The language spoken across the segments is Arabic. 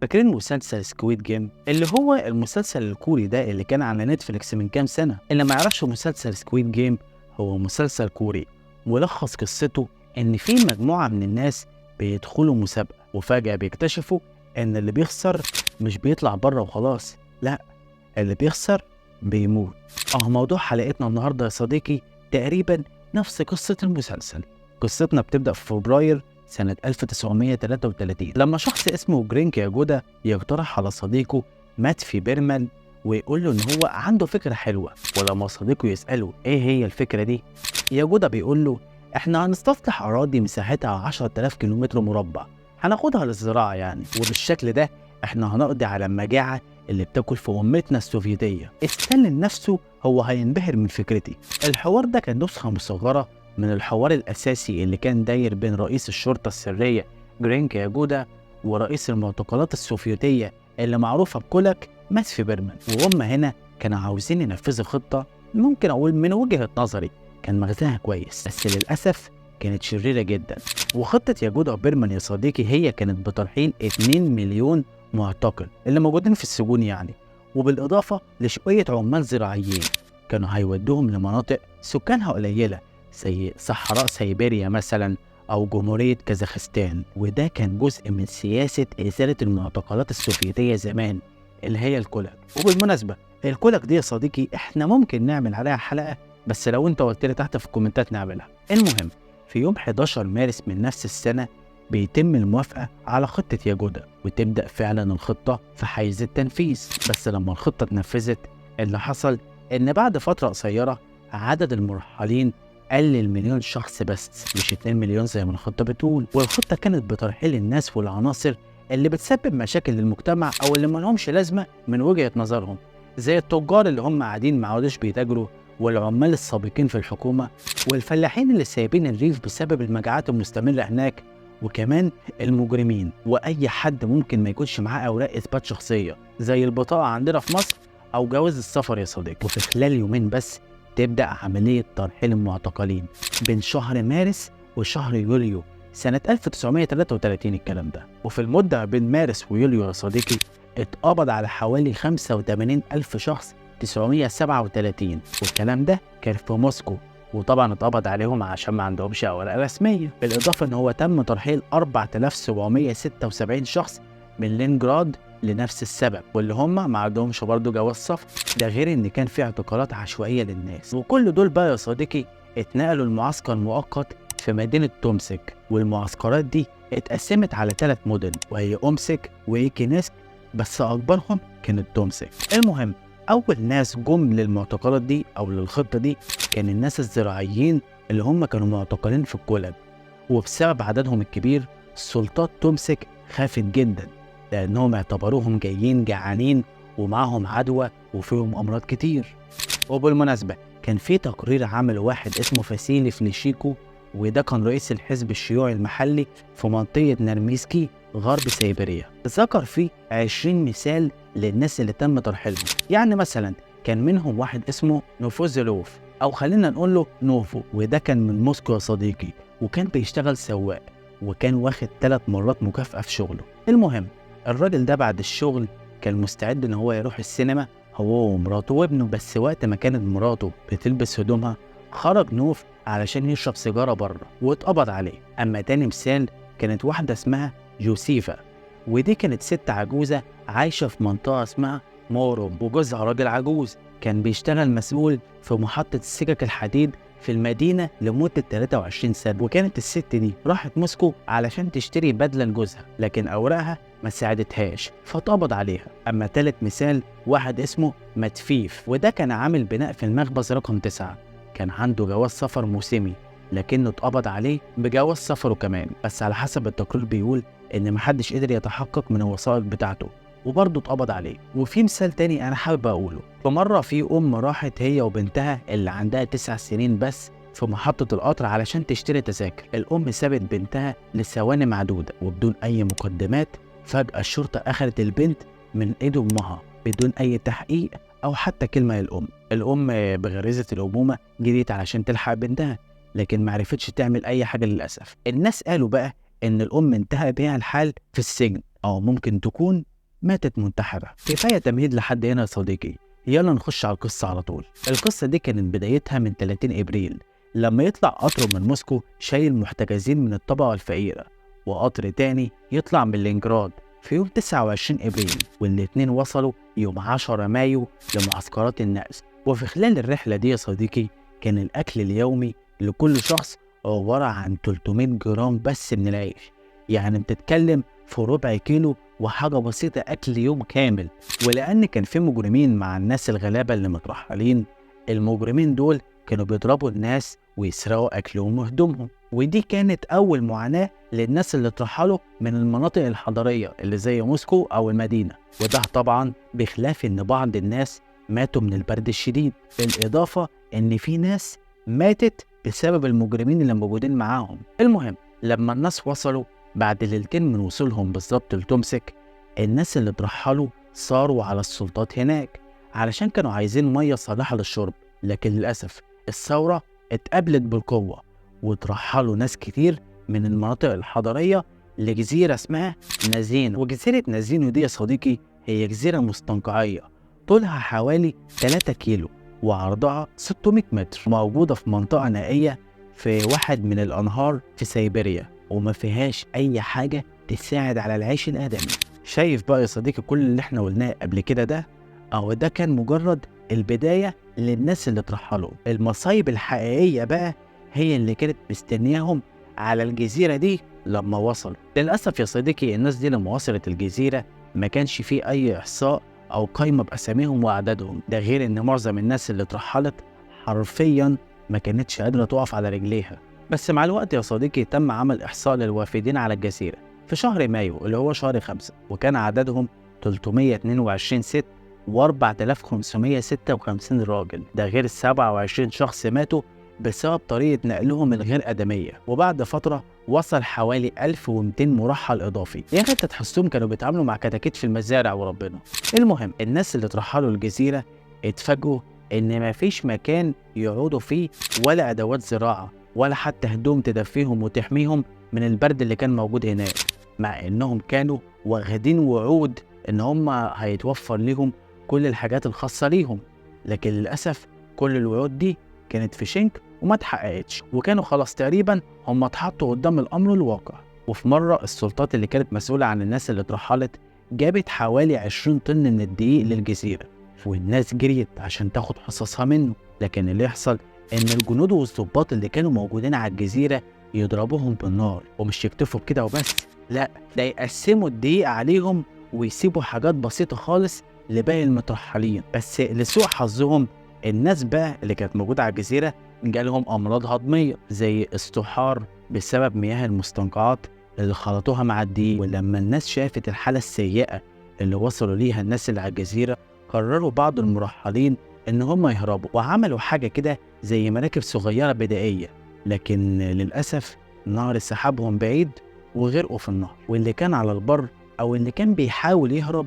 فاكرين مسلسل سكويد جيم اللي هو المسلسل الكوري ده اللي كان على نتفليكس من كام سنة؟ اللي ما يعرفش مسلسل سكويد جيم، هو مسلسل كوري ملخص قصته ان في مجموعة من الناس بيدخلوا مسابقة وفجأة بيكتشفوا ان اللي بيخسر مش بيطلع بره وخلاص، لا، اللي بيخسر بيموت. موضوع حلقتنا النهاردة يا صديقي تقريبا نفس قصة المسلسل. قصتنا بتبدأ في فبراير سنة 1933 لما شخص اسمه جرينك ياجودا يقترح على صديقه ماتفي بيرمان ويقول له ان هو عنده فكرة حلوة. ولما صديقه يسأله ايه هي الفكرة دي، ياجودا بيقول له احنا هنستصلح اراضي مساحتها 10,000 كيلومتر مربع، هناخدها للزراعة يعني، وبالشكل ده احنا هنقضي على المجاعة اللي بتاكل في أمتنا السوفيتية. ستالين نفسه هو هينبهر من فكرتي. الحوار ده كان نسخة مصغرة من الحوار الأساسي اللي كان داير بين رئيس الشرطة السرية جرينك ياجودا ورئيس المعتقلات السوفيتية اللي معروفة بكولك ماتفي بيرمان، وهم هنا كانوا عاوزين ينفذوا خطة ممكن أقول من وجهة نظري كان مغزاها كويس، بس للأسف كانت شريرة جدا. وخطة ياجودا وبيرمان يا صديقي هي كانت بترحيل 2 مليون معتقل اللي موجودين في السجون يعني، وبالإضافة لشوية عمال زراعيين كانوا هيودوهم لمناطق سكانها قليلة زي صحراء سيبيريا مثلا أو جمهورية كازاخستان. وده كان جزء من سياسة إزالة المعتقلات السوفيتية زمان اللي هي الكولاك. وبالمناسبة الكولاك دي يا صديقي احنا ممكن نعمل عليها حلقة، بس لو انت قلت لي تحت في الكومنتات نعملها. المهم في يوم 11 مارس من نفس السنة بيتم الموافقة على خطة ياجودا وتبدأ فعلا الخطة في حيز التنفيذ. بس لما الخطة اتنفذت اللي حصل إن بعد فترة قصيرة عدد المرحلين قل 1,000,000 شخص بس، مش 2 مليون زي ما الخطة بتقول. والخطة كانت بترحيل الناس والعناصر اللي بتسبب مشاكل للمجتمع أو اللي ملهمش لازمة من وجهة نظرهم، زي التجار اللي هم قاعدين معودش بيتاجروا، والعمال السابقين في الحكومة، والفلاحين اللي سايبين الريف بسبب المجاعات المستمرة هناك، وكمان المجرمين واي حد ممكن ما يكونش معاه اوراق اثبات شخصيه زي البطاقه عندنا في مصر او جواز السفر يا صديقي. وفي خلال يومين بس تبدا عمليه ترحيل المعتقلين بين شهر مارس وشهر يوليو سنه 1933 الكلام ده. وفي المده بين مارس ويوليو يا صديقي اتقبض على حوالي 85,000 شخص 937، والكلام ده كان في موسكو، وطبعا اتقبض عليهم عشان ما عندهمش اوراق رسميه. بالاضافه ان هو تم ترحيل 4,776 شخص من لينجراد لنفس السبب، واللي هم ما عندهمش برضه جواز سفر. ده غير ان كان في اعتقالات عشوائيه للناس. وكل دول بقى يا صديقي اتنقلوا لمعسكر مؤقت في مدينه تومسك، والمعسكرات دي اتقسمت على 3 مدن وهي اومسك وايكينسك، بس اكبرهم كانت تومسك. المهم أول ناس جم للمعتقلات دي أو للخطة دي كان الناس الزراعيين اللي هم كانوا معتقلين في الكولاج. وبسبب عددهم الكبير سلطات تومسك خافت جدا لأنهم اعتبروهم جايين جعانين ومعهم عدوى وفيهم أمراض كتير. وبالمناسبة كان في تقرير عمل واحد اسمه فاسيلي فليشيكو، وده كان رئيس الحزب الشيوعي المحلي في منطقة نرميسكي غرب سيبيريا، ذكر فيه 20 مثال للناس اللي تم ترحيلهم. يعني مثلا كان منهم واحد اسمه نوفوزيلوف او خلينا نقول له نوفو، وده كان من موسكو يا صديقي، وكان بيشتغل سواق وكان واخد 3 مرات مكافأة في شغله. المهم الراجل ده بعد الشغل كان مستعد ان هو يروح السينما هو ومراته وابنه، بس وقت ما كانت مراته بتلبس هدومها خرج نوف علشان يشرب سيجارة بره واتقبض عليه. اما تاني مثال كانت واحدة اسمها جوسيفا، ودي كانت ست عجوزة عايشة في منطقة اسمها موروم، وجوزها راجل عجوز كان بيشتغل مسؤول في محطة السكك الحديد في المدينة لمدة 23 سنة. وكانت الست دي راحت موسكو علشان تشتري بدلة لجوزها، لكن أوراقها ما ساعدتهاش فاتقبض عليها. أما تالت مثال واحد اسمه متفيف، وده كان عامل بناء في المخبز رقم 9، كان عنده جواز سفر موسمي لكنه اتقبض عليه بجواز سفره كمان، بس على حسب التقرير بيقول ان محدش قدر يتحقق من الوثائق بتاعته وبرضه اتقبض عليه. وفي مثال تاني انا حابب اقوله، فمره في راحت هي وبنتها اللي عندها 9 سنين بس في محطة القطر علشان تشتري تذاكر. الأم سابت بنتها لثواني معدودة وبدون أي مقدمات، فجأة الشرطة أخذت البنت من إيد أمها بدون أي تحقيق أو حتى كلمة للأم. الأم بغريزة الأمومة جريت علشان تلحق بنتها لكن معرفتش تعمل أي حاجة للأسف. الناس قالوا بقى إن الأم انتهى بيها الحال في السجن أو ممكن تكون ماتت منتحرة. كفاية تمهيد لحد هنا يا صديقي، يلا نخش على القصة على طول. القصة دي كانت بدايتها من 30 إبريل لما يطلع قطر من موسكو شايل محتجزين من الطبقة الفقيرة، وقطر تاني يطلع من لينجراد في يوم 29 إبريل، والاتنين وصلوا يوم 10 مايو لمعسكرات النقل. وفي خلال الرحلة دي يا صديقي كان الأكل اليومي لكل شخص عبارة عن 300 جرام بس من العيش، يعني بتتكلم في ربع كيلو وحاجة بسيطة أكل يوم كامل. ولأن كان في مجرمين مع الناس الغلابة اللي مترحلين، المجرمين دول كانوا بيضربوا الناس ويسرقوا أكلهم وهدومهم، ودي كانت أول معاناة للناس اللي اترحلوا من المناطق الحضرية اللي زي موسكو أو المدينة. وده طبعا بخلاف إن بعض الناس ماتوا من البرد الشديد، بالإضافة إن في ناس ماتت بسبب المجرمين اللي موجودين معاهم. المهم لما الناس وصلوا بعد ليلتين من وصولهم بالظبط لتومسك، الناس اللي اترحلوا صاروا على السلطات هناك علشان كانوا عايزين مية صالحة للشرب، لكن للأسف الثورة اتقابلت بالقوة وترحلوا ناس كتير من المناطق الحضرية لجزيرة اسمها نازينو. وجزيرة نازينو دي يا صديقي هي جزيرة مستنقعية طولها حوالي 3 كيلو وعرضها 600 متر، موجودة في منطقة نائية في واحد من الأنهار في سيبيريا، وما فيهاش أي حاجة تساعد على العيش الآدمي. شايف بقى يا صديقي كل اللي احنا قلناه قبل كده ده؟ ده كان مجرد البداية للناس اللي اترحلوا. المصايب الحقيقية بقى هي اللي كانت مستنياهم على الجزيرة دي لما وصلوا. للأسف يا صديقي الناس دي لما وصلت الجزيرة ما كانش فيه أي إحصاء أو قائمة بأساميهم وأعدادهم، ده غير إن معظم الناس اللي اترحلت حرفيا ما كانتش قادرة تقف على رجليها. بس مع الوقت يا صديقي تم عمل إحصاء للوافدين على الجزيرة في شهر مايو اللي هو شهر 5، وكان عددهم 322 ست و4556 راجل، ده غير 27 شخص ماتوا بسبب طريقة نقلهم الغير آدمية. وبعد فترة وصل حوالي 1200 مرحل إضافي، يعني انت تحسهم كانوا بيتعاملوا مع كتاكيت في المزارع وربنا. المهم الناس اللي اترحلوا الجزيرة اتفاجئوا إن مفيش مكان يقعدوا فيه ولا أدوات زراعة ولا حتى هدوم تدفيهم وتحميهم من البرد اللي كان موجود هناك، مع إنهم كانوا واخدين وعود إن هم هيتوفر لهم كل الحاجات الخاصة ليهم. لكن للأسف كل الوعود دي كانت في شنك وما اتحققتش، وكانوا خلاص تقريبا هم اتحطوا قدام الأمر الواقع. وفي مرة السلطات اللي كانت مسؤولة عن الناس اللي اترحلت جابت حوالي 20 طن من الدقيق للجزيرة، والناس جريت عشان تاخد حصصها منه. لكن اللي يحصل إن الجنود والضباط اللي كانوا موجودين على الجزيرة يضربوهم بالنار، ومش يكتفوا بكده وبس، لا ده يقسموا الدقيق عليهم ويسيبوا حاجات بسيطة خالص لباقي المترحلين. بس لسوء حظهم الناس بقى اللي كانت موجودة على الجزيرة جالهم أمراض هضمية زي استحار بسبب مياه المستنقعات اللي خلطوها مع الدقيق. ولما الناس شافت الحالة السيئة اللي وصلوا ليها الناس اللي على الجزيرة، قرروا بعض المرحلين إن هم يهربوا، وعملوا حاجة كده زي مراكب صغيرة بدائية، لكن للأسف النهر سحبهم بعيد وغرقوا في النهر. واللي كان على البر أو اللي كان بيحاول يهرب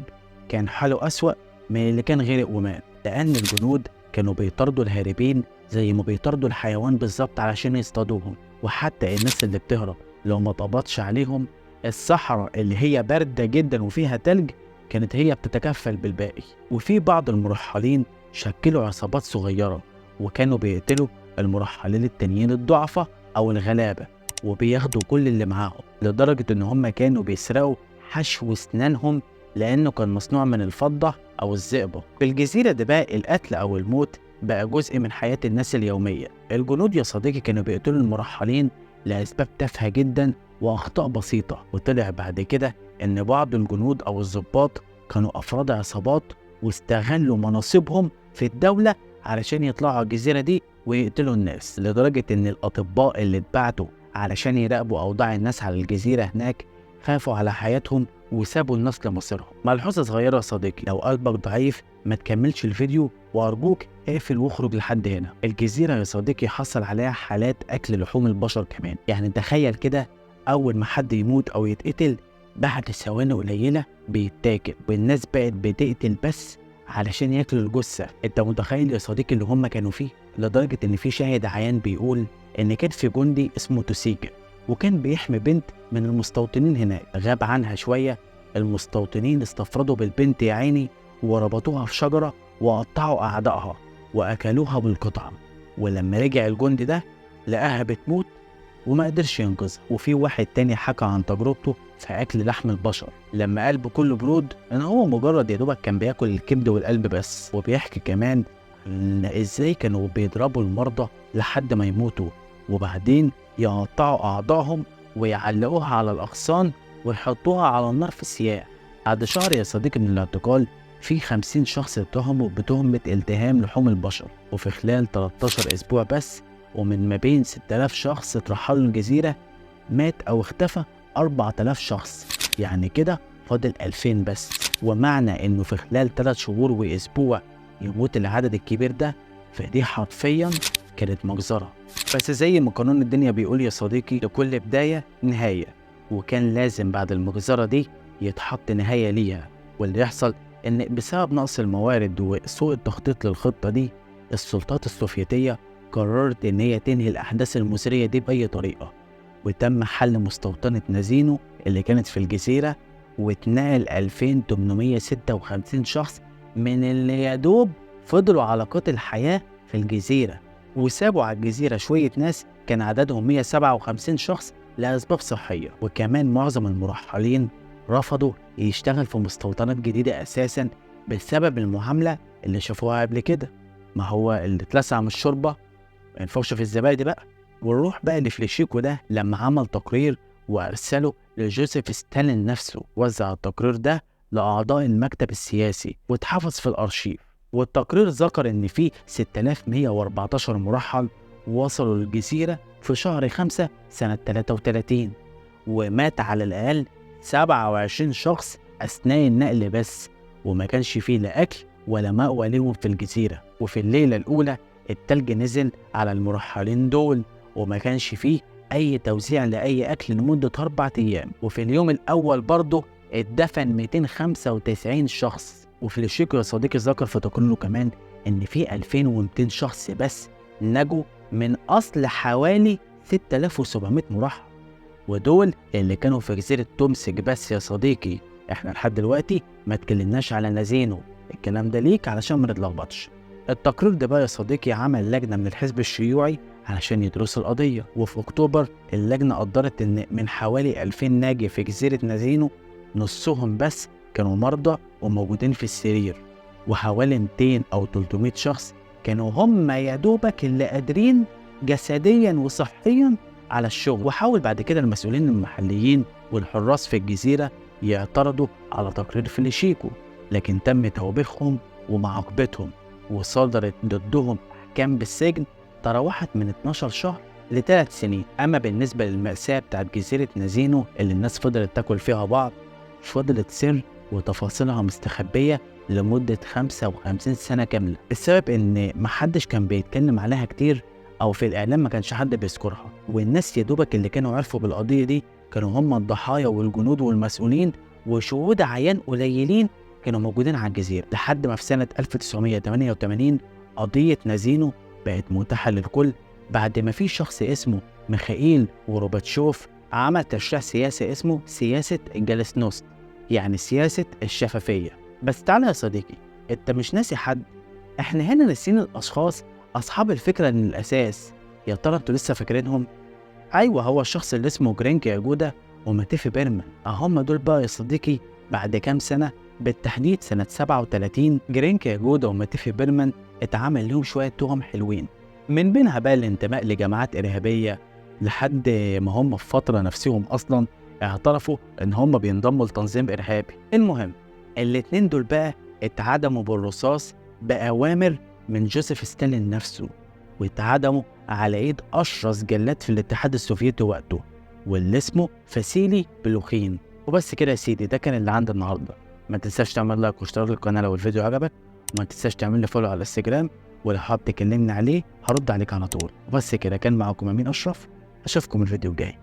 كان حاله أسوأ من اللي كان غرق ومات، لأن الجنود كانوا بيطاردوا الهاربين زي ما بيطاردوا الحيوان بالظبط علشان يصطادوهم. وحتى الناس اللي بتهرب لو ما طبطش عليهم، الصحراء اللي هي باردة جدا وفيها تلج كانت هي بتتكفل بالباقي. وفي بعض المرحلين شكلوا عصابات صغيرة وكانوا بيقتلوا المرحلين التانيين الضعفة أو الغلابة، وبياخدوا كل اللي معاهم، لدرجة إن هم كانوا بيسرقوا حشو أسنانهم لأنه كان مصنوع من الفضة أو الزئبق. في الجزيرة دي بقى القتل أو الموت بقى جزء من حياة الناس اليومية. الجنود يا صديقي كانوا بيقتلوا المرحلين لأسباب تافهة جدا وأخطاء بسيطة، وطلع بعد كده إن بعض الجنود أو الضباط كانوا أفراد عصابات واستغلوا مناصبهم في الدولة علشان يطلعوا على الجزيرة دي ويقتلوا الناس، لدرجة إن الأطباء اللي اتبعتوا علشان يراقبوا أوضاع الناس على الجزيرة هناك خافوا على حياتهم وسابوا الناس لمصيرهم. ملحوظة صغيرة يا صديقي، لو قلبك ضعيف ما تكملش الفيديو وأرجوك اقفل واخرج لحد هنا. الجزيرة يا صديقي حصل عليها حالات أكل لحوم البشر كمان، يعني تخيل كده أول ما حد يموت أو يتقتل بعد ثواني قليلة بيتاكل، والناس بقت بتقتل بس علشان ياكلوا الجثة. انت متخيل يا صديقي اللي هم كانوا فيه؟ لدرجة ان في شاهد عيان بيقول ان كان في جندي اسمه توسيجا وكان بيحمي بنت من المستوطنين هناك، غاب عنها شوية، المستوطنين استفردوا بالبنت يا عيني وربطوها في شجرة وقطعوا أعدائها وأكلوها بالقطعة. ولما رجع الجندي ده لقاها بتموت وما قدرش ينقذها. وفي واحد تاني حكى عن تجربته في أكل لحم البشر لما قال بكل برود إن هو مجرد يا دوبك كان بياكل الكبد والقلب بس. وبيحكي كمان إن إزاي كانوا بيضربوا المرضى لحد ما يموتوا وبعدين يقطعوا أعضائهم ويعلقوها على الأغصان ويحطوها على النار في السياح. بعد شهر يا صديقي من الاعتقال في 50 شخص اتهموا بتهمة التهام لحوم البشر. وفي خلال 13 أسبوع بس ومن ما بين 6000 شخص اترحلوا الجزيرة مات أو اختفى 4000 شخص، يعني كده فاضل 2000 بس. ومعنى إنه في خلال 3 شهور وأسبوع يموت العدد الكبير ده فدي حرفيا كانت مجزرة. بس زي ما قانون الدنيا بيقول يا صديقي لكل بداية نهاية، وكان لازم بعد المجزرة دي يتحط نهاية ليها. واللي يحصل إن بسبب نقص الموارد وسوء التخطيط للخطة دي السلطات السوفيتية قررت إن هي تنهي الأحداث المثيرة دي بأي طريقة، وتم حل مستوطنة نازينو اللي كانت في الجزيرة واتنقل 2856 شخص من اللي يدوب فضلوا على قيد الحياة في الجزيرة، وسابوا على الجزيرة شوية ناس كان عددهم 157 شخص لأسباب صحية. وكمان معظم المرحلين رفضوا يشتغل في مستوطنات جديدة أساسا بسبب المعاملة اللي شافوها قبل كده. ما هو اللي اتلسع من الشوربة ما ينفعش في الزبادي بقى. ونروح بقى لفليشيكو ده لما عمل تقرير وأرسله لجوزيف ستالين نفسه. وزع التقرير ده لأعضاء المكتب السياسي واتحفظ في الأرشيف. والتقرير ذكر إن في 6114 مرحل وصلوا للجزيرة في شهر 5 سنة 33 ومات على الأقل 27 شخص أثناء النقل بس، وما كانش فيه لا أكل ولا مأوى لهم في الجزيرة. وفي الليلة الأولى التلج نزل على المرحلين دول وما كانش فيه أي توزيع لأي أكل لمدة 4 أيام. وفي اليوم الأول برضه اتدفن 295 شخص. وفليشيكو يا صديقي ذكر في تقريره كمان إن في 2200 شخص بس نجوا من أصل حوالي 6700 مرحل، ودول اللي كانوا في جزيرة تومسك بس يا صديقي. احنا لحد دلوقتي ما اتكلمناش على نازينو، الكلام ده ليك علشان ما نتلخبطش. التقرير ده بقى يا صديقي عمل لجنة من الحزب الشيوعي علشان يدرسوا القضية. وفي أكتوبر اللجنة قدرت إن من حوالي 2000 ناجي في جزيرة نازينو نصهم بس كانوا مرضى وموجودين في السرير، وحوالي 200 أو 300 شخص كانوا هم يا دوبك اللي قادرين جسديا وصحيا على الشغل. وحاول بعد كده المسؤولين المحليين والحراس في الجزيرة يعترضوا على تقرير فليشيكو، لكن تم توبيخهم ومعاقبتهم وصدرت ضدهم أحكام بالسجن تراوحت من 12 شهر ل3 سنين. أما بالنسبة للمأساة بتاعت جزيرة نازينو اللي الناس فضلت تاكل فيها بعض فضلت سر وتفاصيلها مستخبية لمدة 55 سنة كاملة، السبب إن محدش كان بيتكلم عليها كتير أو في الإعلام ما كانش حد بيذكرها. والناس يدوبك اللي كانوا عرفوا بالقضية دي كانوا هم الضحايا والجنود والمسؤولين وشهود عيان قليلين كانوا موجودين على الجزيرة. لحد ما في سنة 1988 قضية نازينو بقت متاحة للكل بعد ما في شخص اسمه ميخائيل غورباتشوف عمل تشريع سياسي اسمه سياسة الجلاسنوست، يعني سياسة الشفافية. بس تعالى يا صديقي، انت مش ناسي حد؟ احنا هنا ناسيين الاشخاص اصحاب الفكرة من الاساس. يا ترى انتوا لسه فاكرينهم؟ ايوه، هو الشخص اللي اسمه جرينك ياجودا وماتيفي بيرمان. هم دول بقى يا صديقي بعد كام سنة، بالتحديد سنة 37 جرينك ياجودا وماتيفي بيرمان اتعمل لهم شوية تهم حلوين، من بينها بقى الانتماء لجماعات إرهابية، لحد ما هم في فترة نفسهم أصلا اعترفوا إن هم بينضموا لتنظيم إرهابي. المهم الاتنين دول بقى اتعدموا بالرصاص بأوامر من جوزيف ستالين نفسه، واتعدموا على ايد اشرس جلاد في الاتحاد السوفيتي وقته واللي اسمه فاسيلي بلوخين. وبس كده يا سيدي، ده كان اللي عندي النهارده. ما تنساش تعمل لايك واشتراك للقناه لو الفيديو عجبك، وما تنساش تعمل لي فولو على الانستجرام، ولو حابب تكلمني عليه هرد عليك على طول. وبس كده، كان معاكم امين اشرف، اشوفكم الفيديو الجاي.